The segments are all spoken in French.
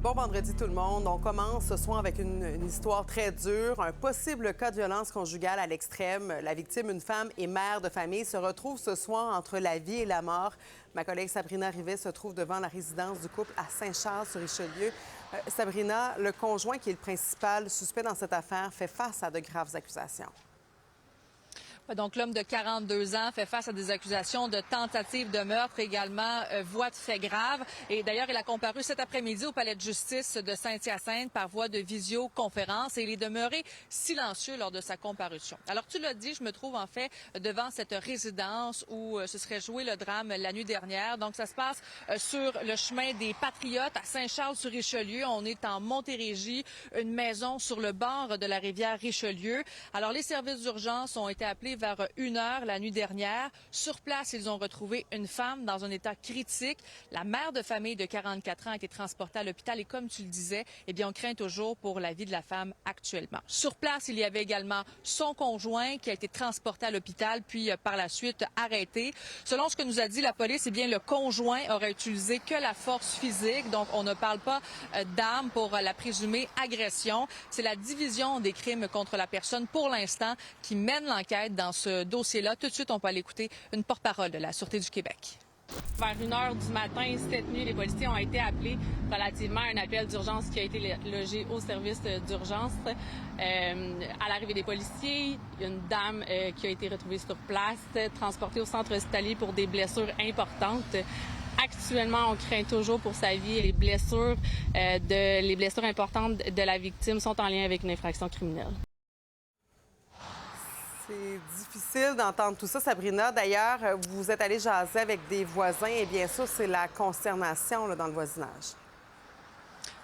Bon vendredi tout le monde. On commence ce soir avec une histoire très dure. Un possible cas de violence conjugale à l'extrême. La victime, une femme et mère de famille, se retrouve ce soir entre la vie et la mort. Ma collègue Sabrina Rivet se trouve devant la résidence du couple à Saint-Charles-sur-Richelieu. Sabrina, le conjoint qui est le principal suspect dans cette affaire fait face à de graves accusations. Donc, l'homme de 42 ans fait face à des accusations de tentative de meurtre, également voie de fait grave. Et d'ailleurs, il a comparu cet après-midi au palais de justice de Saint-Hyacinthe par voie de visioconférence et il est demeuré silencieux lors de sa comparution. Alors, tu l'as dit, je me trouve en fait devant cette résidence où se serait joué le drame la nuit dernière. Donc, ça se passe sur le chemin des Patriotes à Saint-Charles-sur-Richelieu. On est en Montérégie, une maison sur le bord de la rivière Richelieu. Alors, les services d'urgence ont été appelés vers 1h la nuit dernière. Sur place, ils ont retrouvé une femme dans un état critique. La mère de famille de 44 ans a été transportée à l'hôpital et comme tu le disais, eh bien, on craint toujours pour la vie de la femme actuellement. Sur place, il y avait également son conjoint qui a été transporté à l'hôpital puis par la suite arrêté. Selon ce que nous a dit la police, eh bien, le conjoint aurait utilisé que la force physique. Donc, on ne parle pas d'armes pour la présumée agression. C'est la division des crimes contre la personne pour l'instant qui mène l'enquête dans ce dossier-là. Tout de suite, on peut aller écouter une porte-parole de la Sûreté du Québec. Vers 1h du matin, cette nuit, les policiers ont été appelés relativement à un appel d'urgence qui a été logé au service d'urgence. À l'arrivée des policiers, il y a une dame qui a été retrouvée sur place, transportée au centre hospitalier pour des blessures importantes. Actuellement, on craint toujours pour sa vie. Les blessures importantes de la victime sont en lien avec une infraction criminelle. C'est difficile d'entendre tout ça, Sabrina. D'ailleurs, vous êtes allé jaser avec des voisins et bien sûr, c'est la consternation là, dans le voisinage.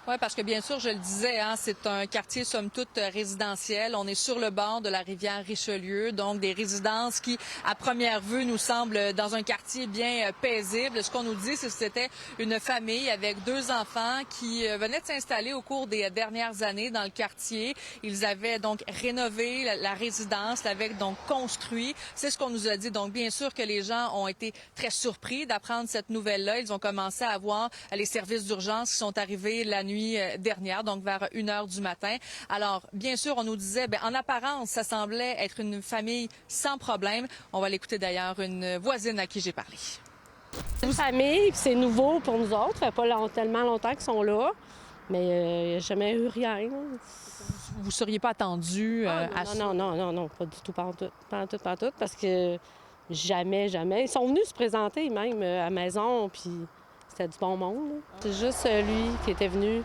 Oui, parce que bien sûr, je le disais, c'est un quartier somme toute résidentiel. On est sur le bord de la rivière Richelieu, donc des résidences qui, à première vue, nous semblent dans un quartier bien paisible. Ce qu'on nous dit, c'est que c'était une famille avec 2 enfants qui venaient de s'installer au cours des dernières années dans le quartier. Ils avaient donc rénové la résidence, l'avaient donc construit. C'est ce qu'on nous a dit. Donc, bien sûr que les gens ont été très surpris d'apprendre cette nouvelle-là. Ils ont commencé à avoir les services d'urgence qui sont arrivés la nuit dernière, donc vers 1h du matin. Alors, bien sûr, on nous disait, en apparence, ça semblait être une famille sans problème. On va l'écouter d'ailleurs une voisine à qui j'ai parlé. C'est une famille, c'est nouveau pour nous autres. Ça fait pas tellement longtemps qu'ils sont là, mais il n'y a jamais eu rien. Vous ne seriez pas attendu à ça? Non, pas du tout, pas en tout, parce que jamais. Ils sont venus se présenter même à la maison, puis c'était du bon monde. C'est juste lui qui était venu,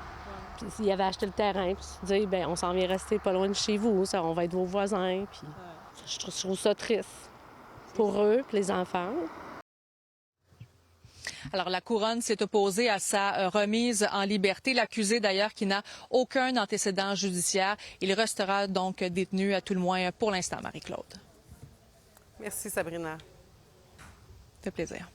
puis il avait acheté le terrain, puis il s'est dit, on s'en vient rester pas loin de chez vous, ça, on va être vos voisins, puis je trouve ça triste pour eux, puis les enfants. Alors, la couronne s'est opposée à sa remise en liberté. L'accusé, d'ailleurs, qui n'a aucun antécédent judiciaire. Il restera donc détenu, à tout le moins pour l'instant, Marie-Claude. Merci, Sabrina. Ça fait plaisir.